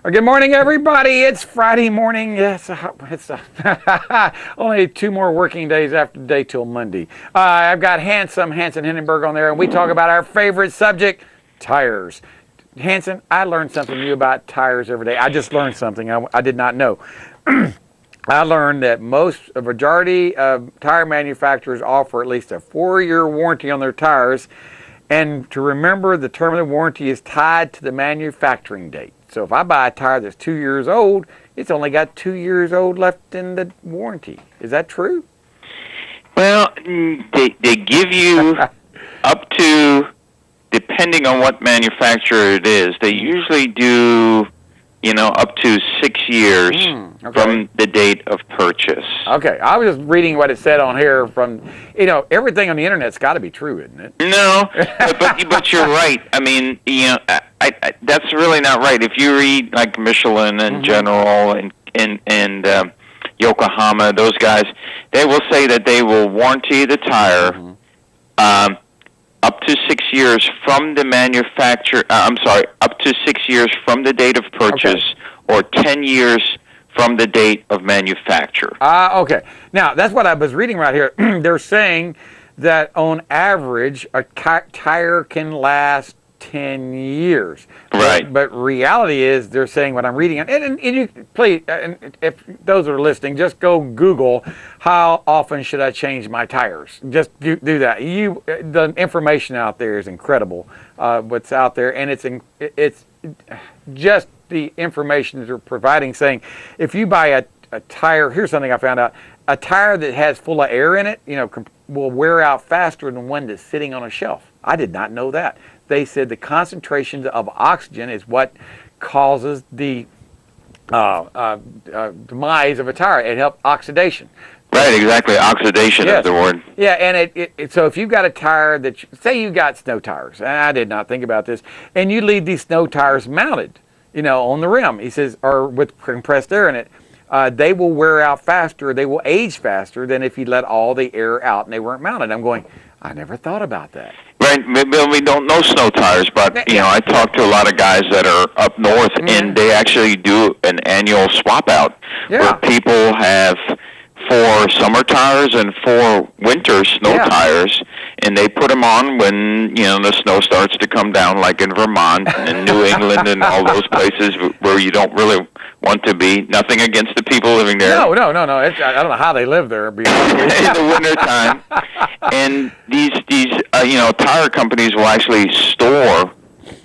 Good morning, everybody. It's Friday morning. Yes, it's only 2 more working days after the day till Monday. I've got Hanson Hindenburg on there, and we talk about our favorite subject, tires. Hanson, I learned something new about tires every day. I just learned something I did not know. I learned that a majority of tire manufacturers offer at least a 4-year warranty on their tires. And to remember, the term of the warranty is tied to the manufacturing date. So if I buy a tire that's 2 years old, it's only got 2 years old left in the warranty. Is that true? Well, they give you up to, depending on what manufacturer it is, they usually do, up to 6 years from the date of purchase. Okay, I was just reading what it said on here from, everything on the internet's got to be true, isn't it? No, but you're right. I mean, that's really not right. If you read like Michelin and General and Yokohama, those guys, they will say that they will warranty the tire up to 6 years from the manufacturer. Up to 6 years from the date of purchase, or 10 years from the date of manufacture. Okay. Now, that's what I was reading right here. They're saying that on average, a tire can last 10 years. Right. But reality is, they're saying what I'm reading, and you please, and if those are listening, just go Google how often should I change my tires. Just do that. The information out there is incredible. What's out there, and it's just the information that they're providing, saying if you buy a tire, here's something I found out: a tire that has full of air in it, will wear out faster than one that's sitting on a shelf. I did not know that. They said the concentrations of oxygen is what causes the demise of a tire. It helps oxidation. Right, exactly. Oxidation is the word. Yeah, and so if you've got a tire that, say you got snow tires, and I did not think about this, and you leave these snow tires mounted, on the rim, he says, or with compressed air in it, they will wear out faster, they will age faster than if you let all the air out and they weren't mounted. I'm going, I never thought about that. Right, we don't know snow tires, but I talk to a lot of guys that are up north, and they actually do an annual swap out where people have 4 summer tires and 4 winter snow tires, and they put them on when the snow starts to come down, like in Vermont and New England and all those places where you don't really want to be. Nothing against the people living there. No. I don't know how they live there. In the winter time, and these tire companies will actually store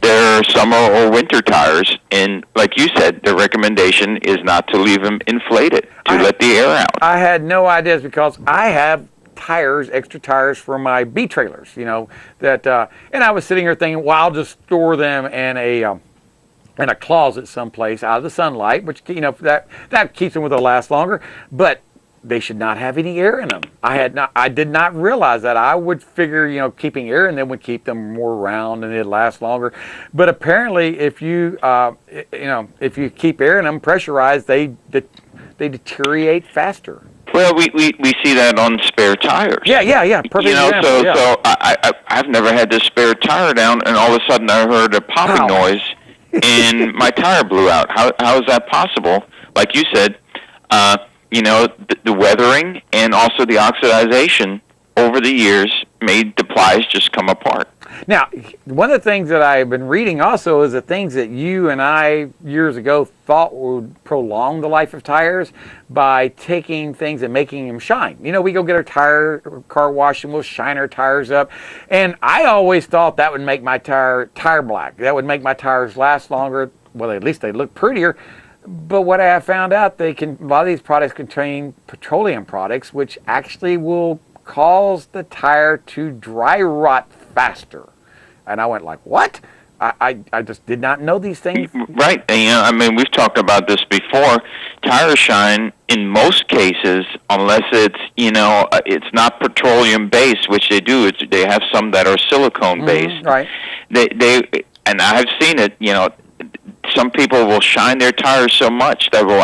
their summer or winter tires, and like you said, the recommendation is not to leave them inflated, to let the air out. I had no idea, because I have extra tires for my B trailers, and I was sitting here thinking, well, I'll just store them in a closet someplace out of the sunlight, which that keeps them to last longer, but they should not have any air in them. I did not realize that. I would figure, keeping air in them would keep them more round and it'd last longer. But apparently, if you keep air in them pressurized, they deteriorate faster. Well, we see that on spare tires. Yeah. Perfect example. So I've never had this spare tire down, and all of a sudden I heard a popping noise, and my tire blew out. How is that possible? Like you said, the weathering and also the oxidization over the years made the plies just come apart. Now, one of the things that I've been reading also is the things that you and I years ago thought would prolong the life of tires by taking things and making them shine. We go get our car wash and we'll shine our tires up. And I always thought that would make my tire black. That would make my tires last longer. Well, at least they look prettier. But what I have found out, a lot of these products contain petroleum products, which actually will cause the tire to dry rot faster. And I went like, what? I just did not know these things. Right. And, we've talked about this before. Tire shine, in most cases, unless it's, it's not petroleum based, which they do. They have some that are silicone based. Right. And I've seen it, some people will shine their tires so much that will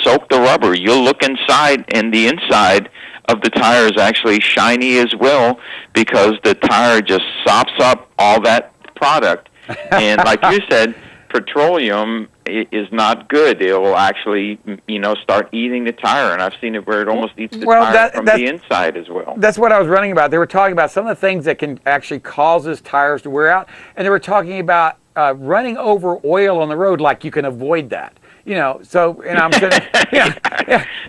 soak the rubber. You'll look inside, and the inside of the tire is actually shiny as well, because the tire just sops up all that product. And like you said, petroleum is not good. It will actually, start eating the tire, and I've seen it where it almost eats the tire from the inside as well. That's what I was running about. They were talking about some of the things that can actually causes tires to wear out, and they were talking about running over oil on the road, like you can avoid that. So, and I'm saying,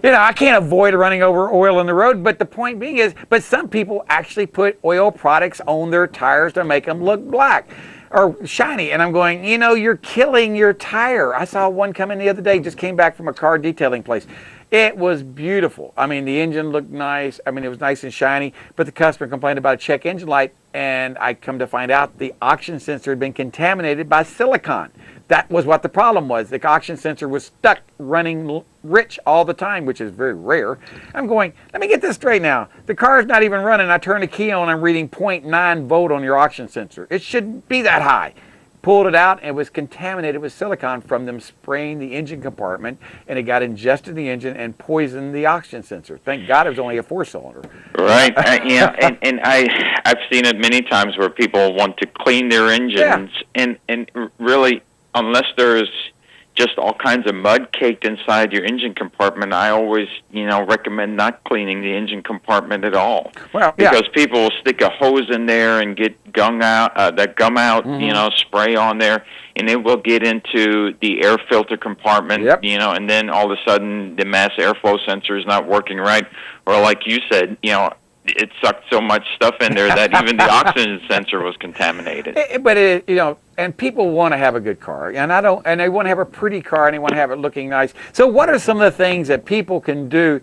I can't avoid running over oil on the road, but the point being is, but some people actually put oil products on their tires to make them look black or shiny, and I'm going, you're killing your tire. I saw one come in the other day, just came back from a car detailing place. It was beautiful. I mean, the engine looked nice. I mean, it was nice and shiny, but the customer complained about a check engine light, and I come to find out the oxygen sensor had been contaminated by silicon. That was what the problem was. The oxygen sensor was stuck running rich all the time, which is very rare. I'm going, let me get this straight now. The car's not even running. I turn the key on, I'm reading 0.9 volt on your oxygen sensor. It shouldn't be that high. Pulled it out, and it was contaminated with silicon from them spraying the engine compartment, and it got ingested in the engine and poisoned the oxygen sensor. Thank God it was only a 4-cylinder. Right. And I've seen it many times where people want to clean their engines, and really, unless there's just all kinds of mud caked inside your engine compartment, I always, recommend not cleaning the engine compartment at all. Well, because people will stick a hose in there and get gum out, spray on there, and it will get into the air filter compartment, and then all of a sudden the mass airflow sensor is not working right, or like you said, it sucked so much stuff in there that even the oxygen sensor was contaminated. And people want to have a good car, and they want to have a pretty car, and they want to have it looking nice. So what are some of the things that people can do?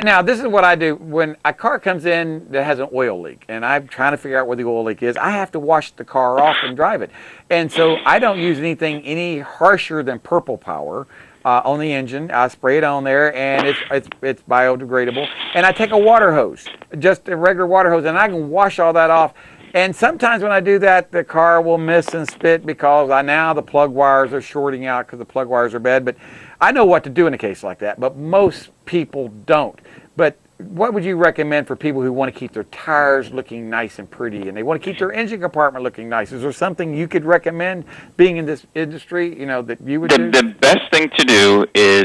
Now, this is what I do. When a car comes in that has an oil leak, and I'm trying to figure out where the oil leak is, I have to wash the car off and drive it. And so I don't use anything any harsher than Purple Power. On the engine, I spray it on there, and it's biodegradable. And I take a water hose, just a regular water hose, and I can wash all that off. And sometimes when I do that, the car will miss and spit because now the plug wires are shorting out because the plug wires are bad. But I know what to do in a case like that, but most people don't. But what would you recommend for people who want to keep their tires looking nice and pretty, and they want to keep their engine compartment looking nice? Is there something you could recommend, being in this industry, that you would do? The best thing to do is,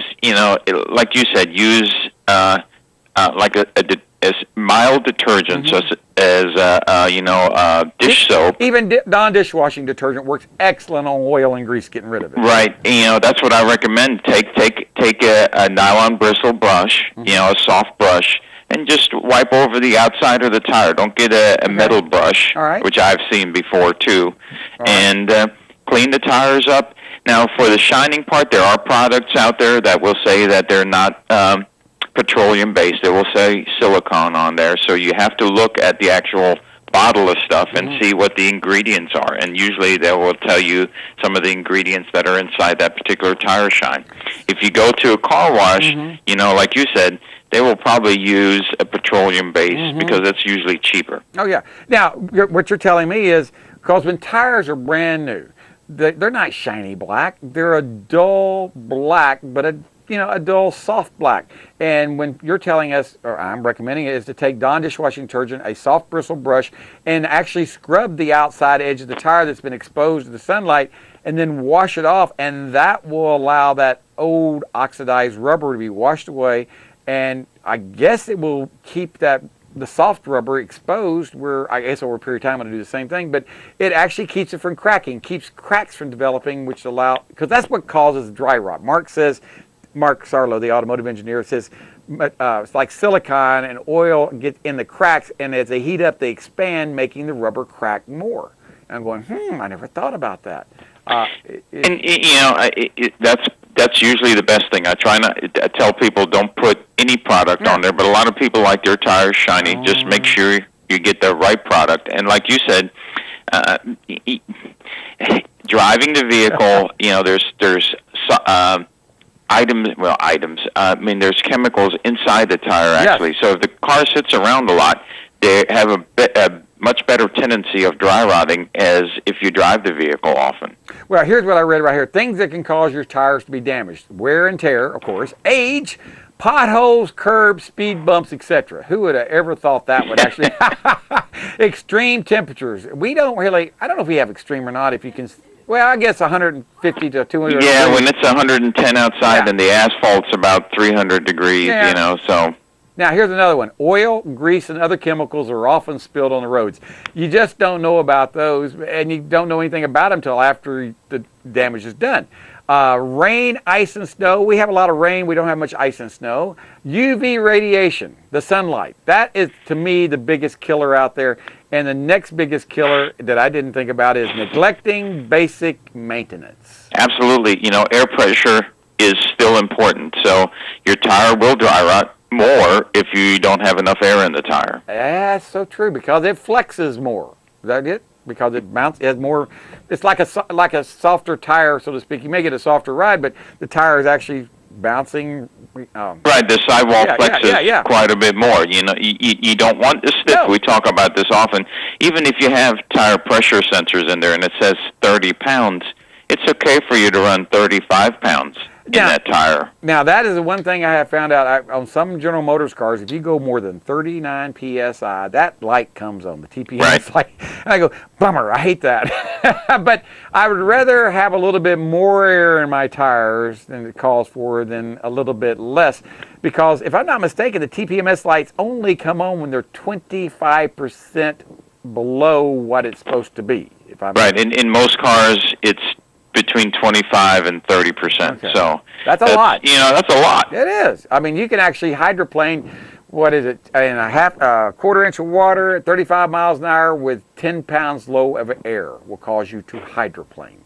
like you said, use like as mild detergents as dish soap. Even non-dishwashing detergent works excellent on oil and grease, getting rid of it. Right. That's what I recommend. Take a nylon bristle brush, a soft brush, and just wipe over the outside of the tire. Don't get a metal brush, which I've seen before too, and clean the tires up. Now, for the shining part, there are products out there that will say that they're not petroleum-based. They will say silicone on there, so you have to look at the actual bottle of stuff and see what the ingredients are, and usually they will tell you some of the ingredients that are inside that particular tire shine. If you go to a car wash, like you said, they will probably use a petroleum-based because it's usually cheaper. Oh, yeah. Now, what you're telling me is, because when tires are brand new, they're not shiny black. They're a dull black, but a dull soft black. And when you're telling us, or I'm recommending it, is to take Dawn dishwashing detergent, a soft bristle brush, and actually scrub the outside edge of the tire that's been exposed to the sunlight, and then wash it off, and that will allow that old oxidized rubber to be washed away, and I guess it will keep the soft rubber exposed, where I guess over a period of time I'm going to do the same thing, but it actually keeps it from cracking, keeps cracks from developing, because that's what causes dry rot. Mark Sarlo, the automotive engineer, says it's like silicone and oil get in the cracks, and as they heat up, they expand, making the rubber crack more. And I'm going, I never thought about that. That's usually the best thing. I try not to tell people don't put any product on there, but a lot of people like their tires shiny. Just make sure you get the right product. And like you said, driving the vehicle, there's items. I mean, there's chemicals inside the tire actually. Yes. So if the car sits around a lot, they have a much better tendency of dry rotting as if you drive the vehicle often. Well, here's what I read right here. Things that can cause your tires to be damaged. Wear and tear, of course. Age, potholes, curbs, speed bumps, etc. Who would have ever thought that would actually... Extreme temperatures. I don't know if we have extreme or not. If you can Well, I guess 150 to 200. Yeah, degrees. when it's 110 outside Yeah. and the asphalt's about 300 degrees, Yeah. you know, so. Now, here's another one. Oil, grease, and other chemicals are often spilled on the roads. You just don't know about those, and you don't know anything about them until after the damage is done. Rain, ice, and snow. We have a lot of rain. We don't have much ice and snow. UV radiation, the sunlight. That is, to me, the biggest killer out there. And the next biggest killer that I didn't think about is neglecting basic maintenance. Absolutely. You know, air pressure is still important. So your tire will dry rot more if you don't have enough air in the tire. That's so true because it flexes more. Is that it? Because it has more. It's like a softer tire, so to speak. You may get a softer ride, but the tire is actually bouncing. Right, the sidewall flexes quite a bit more. You know, you don't want to stick. No. We talk about this often. Even if you have tire pressure sensors in there and it says 30 pounds, it's okay for you to run 35 pounds in that tire. Now, that is the one thing I have found out on some General Motors cars. If you go more than 39 PSI, that light comes on, the TPMS light. And I go, bummer, I hate that. But I would rather have a little bit more air in my tires than it calls for than a little bit less. Because if I'm not mistaken, the TPMS lights only come on when they're 25% below what it's supposed to be. If I'm Right, in most cars, it's between 25 and 30%. Okay. So that's a lot. You know, that's a lot. It is. I mean, you can actually hydroplane, what is it, in a quarter inch of water at 35 miles an hour with 10 pounds low of air will cause you to hydroplane.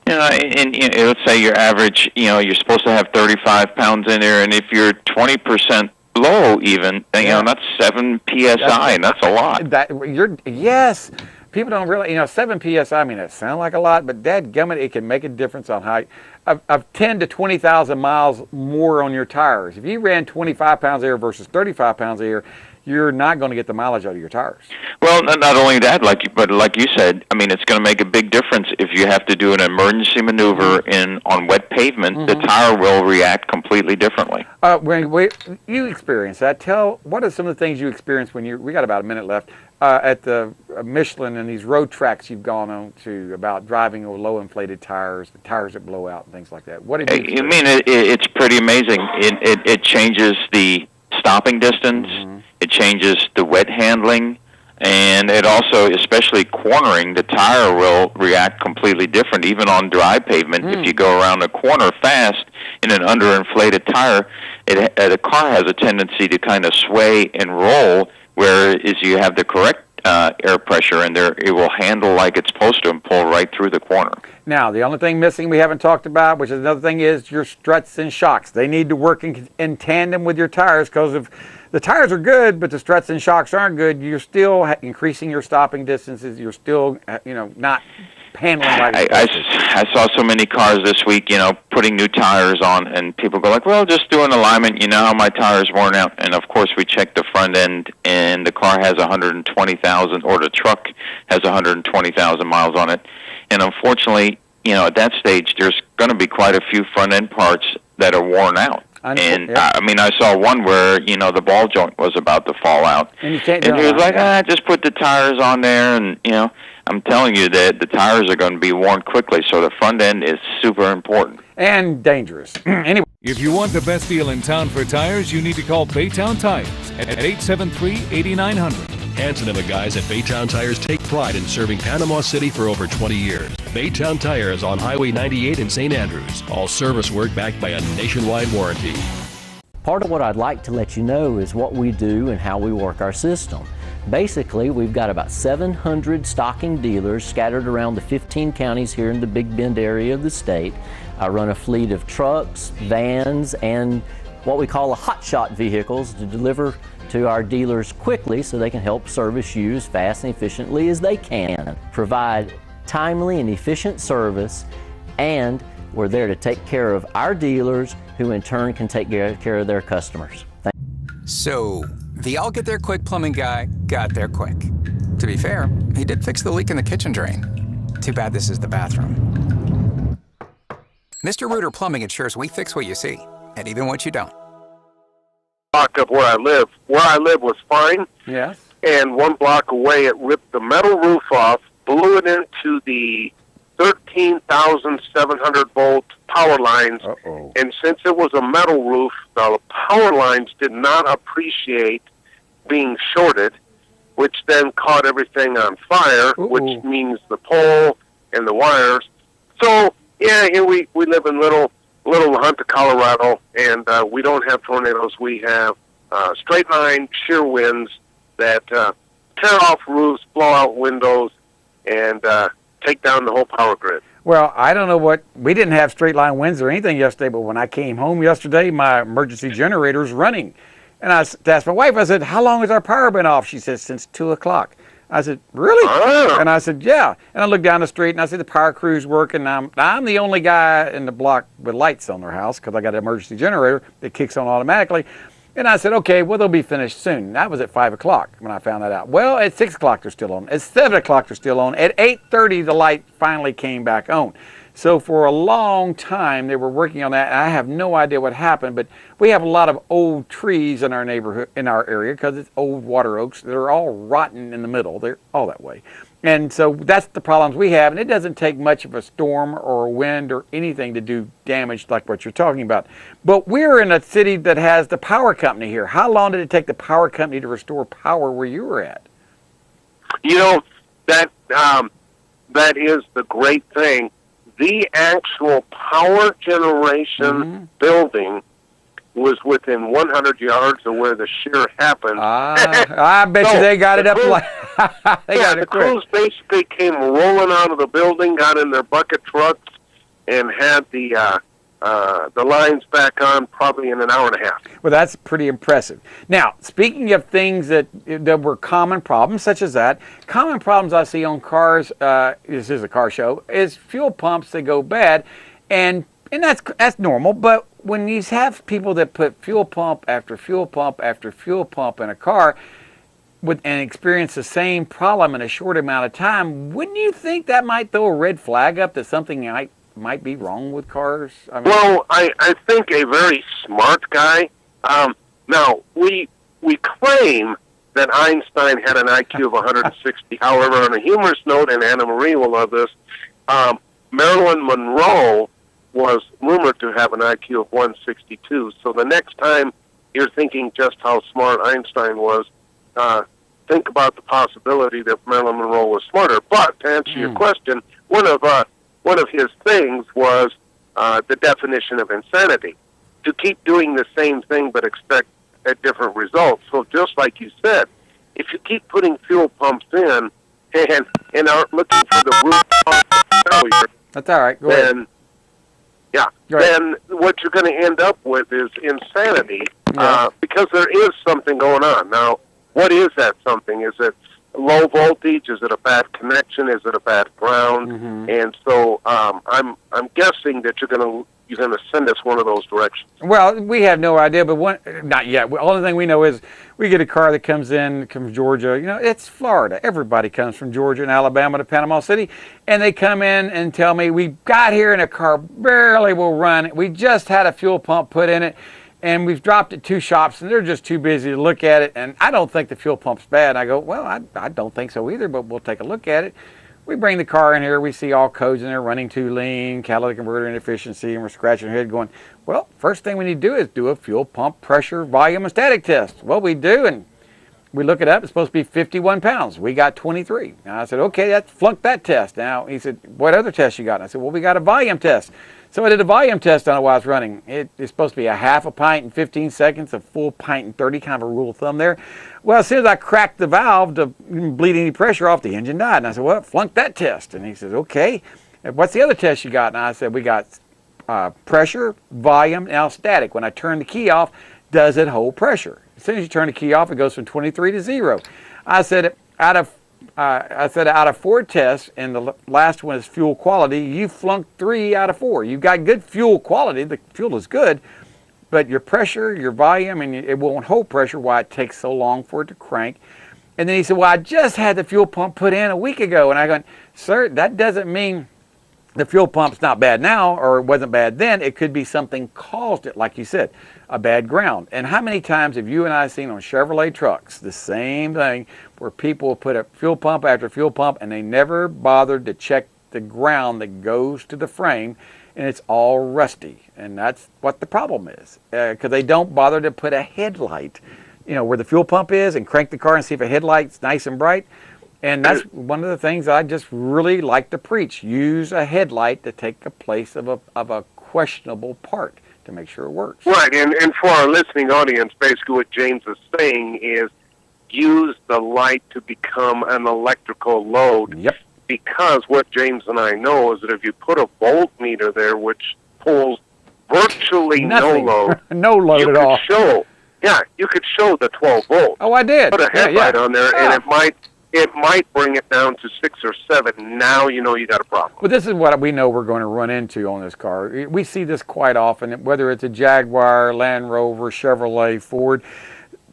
You know, and let's say your average, you know, you're supposed to have 35 pounds in there, and if you're 20% low even, you know, that's 7 PSI, and that's a lot. Yes. People don't really, 7 PSI, I mean, it sounds like a lot, but dadgummit, it can make a difference on how, of 10 to 20,000 miles more on your tires. If you ran 25 pounds of air versus 35 pounds of air, you're not going to get the mileage out of your tires. Well, not only that, but like you said, I mean, it's going to make a big difference if you have to do an emergency maneuver on wet pavement. The tire will react completely differently. You experience that. What are some of the things you experience when we got about a minute left, at the Michelin and these road tracks you've gone on to about driving with low inflated tires, the tires that blow out and things like that? What did you experience? I mean, it's pretty amazing. It changes the stopping distance. It changes the wet handling, and it also, especially cornering, the tire will react completely different. Even on dry pavement, if you go around a corner fast in an underinflated tire, the car has a tendency to kind of sway and roll, whereas you have the correct air pressure in there, it will handle like it's supposed to and pull right through the corner. Now, the only thing missing we haven't talked about, which is another thing, is your struts and shocks. They need to work in tandem with your tires, because if the tires are good, but the struts and shocks aren't good, you're still increasing your stopping distances. You're still, not handling like I saw so many cars this week, putting new tires on, and people go like, well, just do an alignment, how my tire's worn out. And of course we check the front end, and the car has 120,000, or the truck has 120,000 miles on it. And unfortunately, at that stage, there's going to be quite a few front end parts that are worn out. And I saw one where, the ball joint was about to fall out. And he was like, just put the tires on there, and, I'm telling you that the tires are going to be worn quickly, so the front end is super important. And dangerous. Anyway. If you want the best deal in town for tires, you need to call Baytown Tires at 873-8900. Hanson and the guys at Baytown Tires take pride in serving Panama City for over 20 years. Baytown Tires on Highway 98 in St. Andrews. All service work backed by a nationwide warranty. Part of what I'd like to let you know is what we do and how we work our system. Basically, we've got about 700 stocking dealers scattered around the 15 counties here in the Big Bend area of the state. I run a fleet of trucks, vans, and what we call hotshot vehicles to deliver to our dealers quickly so they can help service you as fast and efficiently as they can. Provide timely and efficient service, and we're there to take care of our dealers, who in turn can take care of their customers. So, the I'll Get There Quick plumbing guy got there quick. To be fair, he did fix the leak in the kitchen drain. Too bad this is the bathroom. Mr. Reuter Plumbing ensures we fix what you see, and even what you don't. Block of where I live. Where I live was fine. Yes. And 1 block away, it ripped the metal roof off, blew it into the 13,700 volt power lines. Uh-oh. And since it was a metal roof, the power lines did not appreciate being shorted, which then caught everything on fire, Ooh. which means the pole and the wires. So, yeah, here we live in little La Junta, Colorado, and we don't have tornadoes. We have straight line, shear winds that tear off roofs, blow out windows, and take down the whole power grid. Well, I don't know we didn't have straight line winds or anything yesterday, but when I came home yesterday, my emergency generator's running. And I asked my wife, I said, how long has our power been off? She said, since 2 o'clock. I said, really? Ah. And I said, yeah. And I looked down the street and I see the power crew's working. I'm the only guy in the block with lights on their house because I got an emergency generator that kicks on automatically. And I said, okay, well, they'll be finished soon. That was at 5 o'clock when I found that out. Well, at 6 o'clock, they're still on. At 7 o'clock, they're still on. At 8:30, the light finally came back on. So for a long time, they were working on that. And I have no idea what happened, but we have a lot of old trees in our neighborhood, in our area, because it's old water oaks. They're all rotten in the middle. They're all that way. And so that's the problems we have. And it doesn't take much of a storm or a wind or anything to do damage like what you're talking about. But we're in a city that has the power company here. How long did it take the power company to restore power where you were at? You know, that is the great thing. The actual power generation building was within 100 yards of where the shear happened. I bet you they got it up. They got the it quick. crews basically came rolling out of the building, got in their bucket trucks, and had the lines back on probably in an hour and a half. Well, that's pretty impressive. Now, speaking of things that were common problems, such as that, common problems I see on cars, this is a car show, is fuel pumps that go bad, and that's normal, but when you have people that put fuel pump after fuel pump after fuel pump in a car and experience the same problem in a short amount of time, wouldn't you think that might throw a red flag up that something might be wrong with cars? I mean, well, I think a very smart guy. Now, we claim that Einstein had an IQ of 160. However, on a humorous note, and Anna Marie will love this, Marilyn Monroe was rumored to have an IQ of 162. So the next time you're thinking just how smart Einstein was, think about the possibility that Marilyn Monroe was smarter. But to answer your question, one of his things was the definition of insanity. To keep doing the same thing but expect a different result. So just like you said, if you keep putting fuel pumps in and aren't looking for the root cause of failure, that's all right. Go ahead. Then what you're going to end up with is insanity because there is something going on. Now, what is that something? Is it low voltage? Is it a bad connection? Is it a bad ground? And so I'm guessing that you're going to send us one of those directions. Well, we have no idea, but not yet. The only thing we know is we get a car that comes from Georgia. You know, it's Florida. Everybody comes from Georgia and Alabama to Panama City, and they come in and tell me, we got here and a car barely will run. We just had a fuel pump put in it, and we've dropped it 2 shops, and they're just too busy to look at it, and I don't think the fuel pump's bad. And I go, well, I don't think so either, but we'll take a look at it. We bring the car in here, we see all codes in there, running too lean, catalytic converter inefficiency, and we're scratching our head going, well, first thing we need to do is do a fuel pump pressure, volume, and static test. Well, we do, and we look it up. It's supposed to be 51 pounds. We got 23. And I said, okay, that's flunked that test. Now, he said, what other test you got? And I said, well, we got a volume test. So I did a volume test on it while I was running. It's supposed to be a half a pint in 15 seconds, a full pint in 30, kind of a rule of thumb there. Well, as soon as I cracked the valve to bleed any pressure off, the engine died. And I said, well, flunked that test. And he says, okay, what's the other test you got? And I said, we got pressure, volume, now static. When I turn the key off, does it hold pressure? As soon as you turn the key off, it goes from 23 to 0. I said, out of 4 tests, and the last one is fuel quality, you flunked 3 out of 4. You've got good fuel quality. The fuel is good, but your pressure, your volume, and it won't hold pressure, why it takes so long for it to crank. And then he said, well, I just had the fuel pump put in a week ago. And I go, sir, that doesn't mean the fuel pump's not bad now, or it wasn't bad then. It could be something caused it, like you said, a bad ground. And how many times have you and I seen on Chevrolet trucks the swill put a fuel pump after fuel pump, and they never bothered to check the ground that goes to the frame, and it's all rusty. And that's what the problem is, because they don't bother to put a headlight, where the fuel pump is, and crank the car and see if a headlight's nice and bright. And that's one of the things I just really like to preach. Use a headlight to take the place of a questionable part to make sure it works. Right, and for our listening audience, basically what James is saying is use the light to become an electrical load. Yep. Because what James and I know is that if you put a voltmeter there, which pulls virtually Nothing. no load, No load at all. You could show the 12 volts. Oh, I did. Put a headlight on there, Yeah. and it might bring it down to 6 or 7. Now you know you got a problem. Well, this is what we know we're going to run into on this car. We see this quite often, whether it's a Jaguar, Land Rover, Chevrolet, Ford.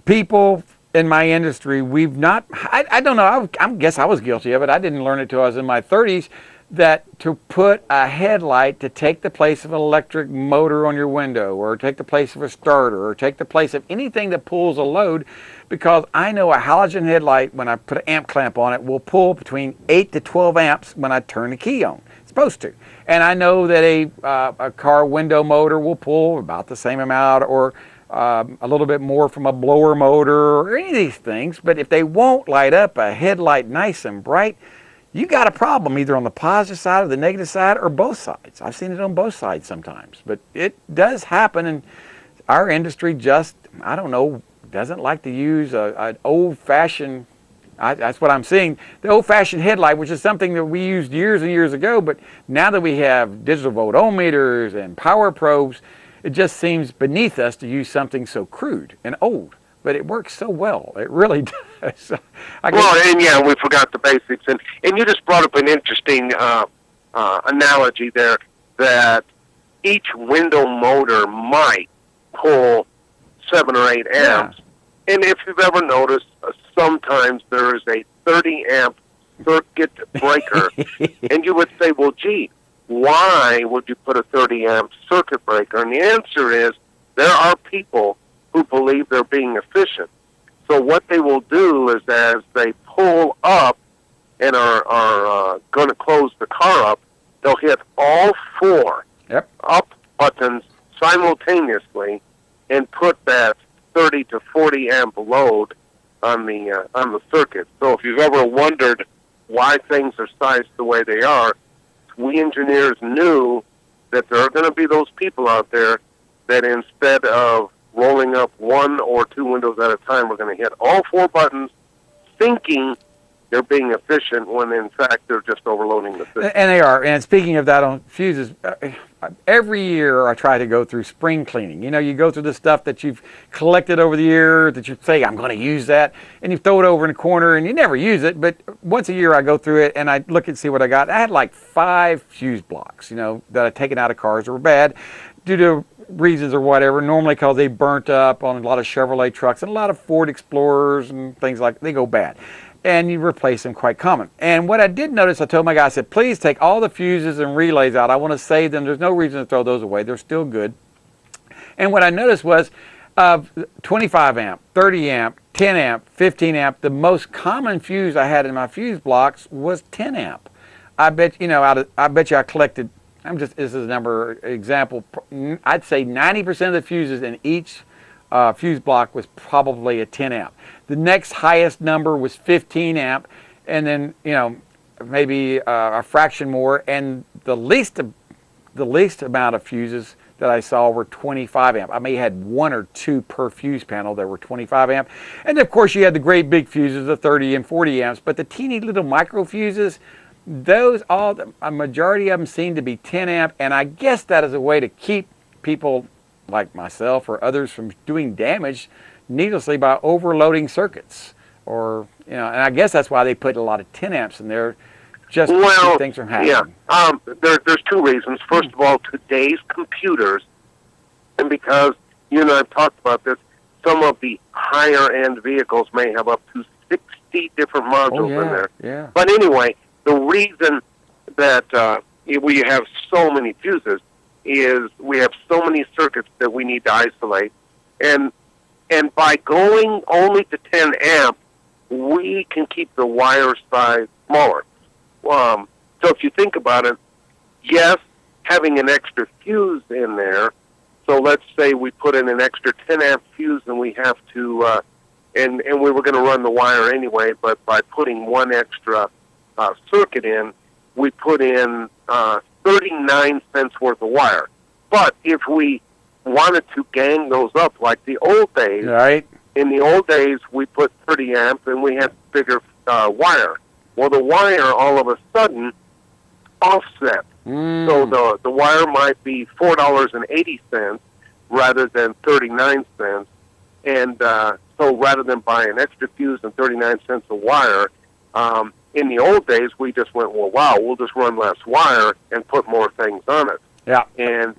People in my industry, we've not, I don't know, I guess I was guilty of it. I didn't learn it till I was in my 30s, that to put a headlight to take the place of an electric motor on your window, or take the place of a starter, or take the place of anything that pulls a load, because I know a halogen headlight, when I put an amp clamp on it, will pull between 8 to 12 amps when I turn the key on. It's supposed to. And I know that a car window motor will pull about the same amount, or a little bit more from a blower motor, or any of these things. But if they won't light up a headlight nice and bright, you got a problem either on the positive side or the negative side, or both sides. I've seen it on both sides sometimes, but it does happen, and our industry just, I don't know, doesn't like to use an old-fashioned, that's what I'm seeing, the old-fashioned headlight, which is something that we used years and years ago, but now that we have digital voltometers and power probes, it just seems beneath us to use something so crude and old. But it works so well. It really does. And we forgot the basics. And you just brought up an interesting analogy there, that each window motor might pull 7 or 8 amps. Yeah. And if you've ever noticed, sometimes there is a 30-amp circuit breaker. And you would say, well, gee, why would you put a 30-amp circuit breaker? And the answer is there are people who believe they're being efficient. So what they will do is, as they pull up and are going to close the car up, they'll hit all 4 up buttons simultaneously and put that 30 to 40 amp load on the circuit. So if you've ever wondered why things are sized the way they are, we engineers knew that there are going to be those people out there that instead of rolling up 1 or 2 windows at a time, we're going to hit all 4 buttons, thinking they're being efficient when in fact they're just overloading the system. And they are. And speaking of that on fuses, every year I try to go through spring cleaning. You go through the stuff that you've collected over the year that you say, I'm going to use that, and you throw it over in a corner and you never use it. But once a year I go through it and I look and see what I got. I had like 5 fuse blocks, that I'd taken out of cars that were bad due to reasons or whatever, normally because they burnt up on a lot of Chevrolet trucks and a lot of Ford Explorers and things like that. They go bad. And you replace them quite common. And what I did notice, I told my guy, I said, please take all the fuses and relays out. I want to save them. There's no reason to throw those away. They're still good. And what I noticed was 25 amp, 30 amp, 10 amp, 15 amp. The most common fuse I had in my fuse blocks was 10 amp. I bet I collected, this is a number example, I'd say 90% of the fuses in each fuse block was probably a 10 amp. The next highest number was 15 amp, and then maybe a fraction more. And the least amount of fuses that I saw were 25 amp. I may have had 1 or 2 per fuse panel that were 25 amp. And of course you had the great big fuses, the 30 and 40 amps, but the teeny little micro fuses, a majority of them seem to be 10 amp. And I guess that is a way to keep people like myself or others from doing damage needlessly by overloading circuits, and I guess that's why they put a lot of 10 amps in there, just to keep things from happening. Yeah, there's 2 reasons. First of all, today's computers, and because you and I have talked about this, some of the higher end vehicles may have up to 60 different modules in there. Yeah. But anyway, the reason that we have so many fuses is we have so many circuits that we need to isolate, and by going only to 10 amp, we can keep the wire size smaller. So if you think about it, yes, having an extra fuse in there. So let's say we put in an extra 10 amp fuse, and we have to, and we were going to run the wire anyway, but by putting one extra circuit in, we put in 39 cents worth of wire. But if we wanted to gang those up like the old days, Right. in the old days we put 30 amp and we had bigger wire. Well, the wire all of a sudden offset. So the wire might be $4.80 rather than 39 cents. And so rather than buy an extra fuse and 39 cents of wire, in the old days we just went, well, wow, we'll just run less wire and put more things on it. Yeah. And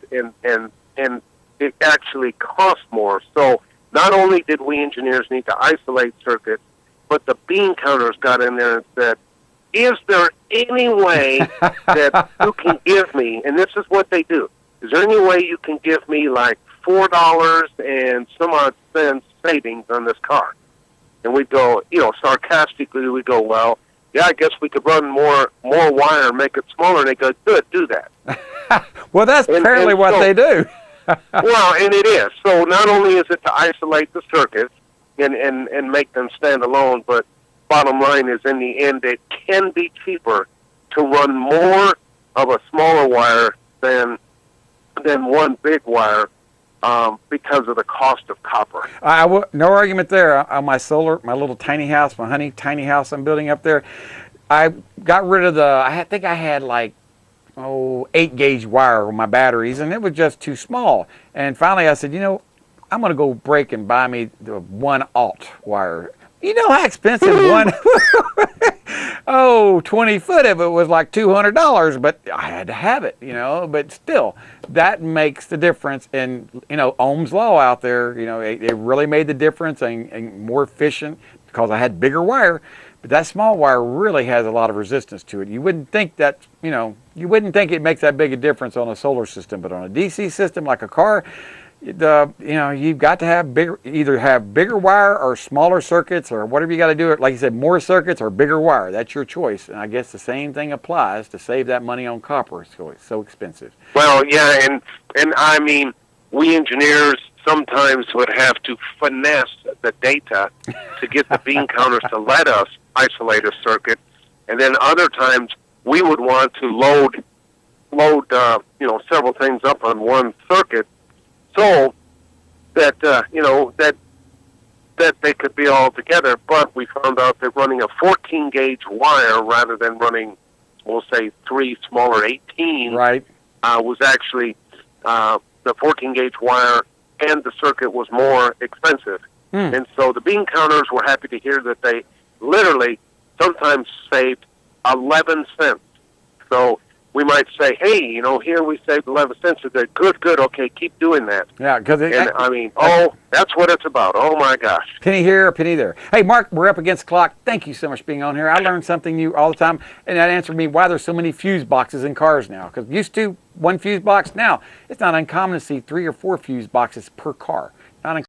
it actually cost more. So not only did we engineers need to isolate circuits, but the bean counters got in there and said, is there any way that you can give me, and this is what they do, is there any way you can give me like $4 and some odd cents savings on this car? And we'd go, sarcastically, we'd go, well, yeah, I guess we could run more wire and make it smaller. And they go, good, do that. Well, that's apparently what they do. Well, and it is. So not only is it to isolate the circuits and make them stand alone, but bottom line is in the end it can be cheaper to run more of a smaller wire than one big wire because of the cost of copper. No argument there. On my solar, my little tiny house, my tiny house I'm building up there, I got rid of I think I had like 8-gauge wire on my batteries, and it was just too small. And finally I said, I'm going to go break and buy me the 1/0 wire. You know how expensive 20 foot of it was like $200, but I had to have it, but still, that makes the difference. And, Ohm's law out there, it really made the difference and more efficient because I had bigger wire. But that small wire really has a lot of resistance to it. You wouldn't think that, you wouldn't think it makes that big a difference on a solar system, but on a DC system like a car, you've got to have either have bigger wire or smaller circuits or whatever you got to do it. Like you said, more circuits or bigger wire. That's your choice. And I guess the same thing applies to save that money on copper. It's so expensive. Well, yeah, and I mean, we engineers sometimes would have to finesse the data to get the bean counters to let us isolate a circuit, and then other times we would want to load several things up on one circuit, so that that they could be all together. But we found out that running a 14-gauge wire rather than running, we'll say, 3 smaller 18, right, was actually the 14-gauge wire, and the circuit was more expensive. And so the bean counters were happy to hear that they literally sometimes saved 11 cents. So we might say, hey, here we saved 11 cents. So they're good, okay, keep doing that. Yeah, because that's what it's about. Oh, my gosh. Penny here, penny there. Hey, Mark, we're up against the clock. Thank you so much for being on here. I learned something new all the time, and that answered me why there's so many fuse boxes in cars now. Because used to, 1 fuse box. Now, it's not uncommon to see 3 or 4 fuse boxes per car. Not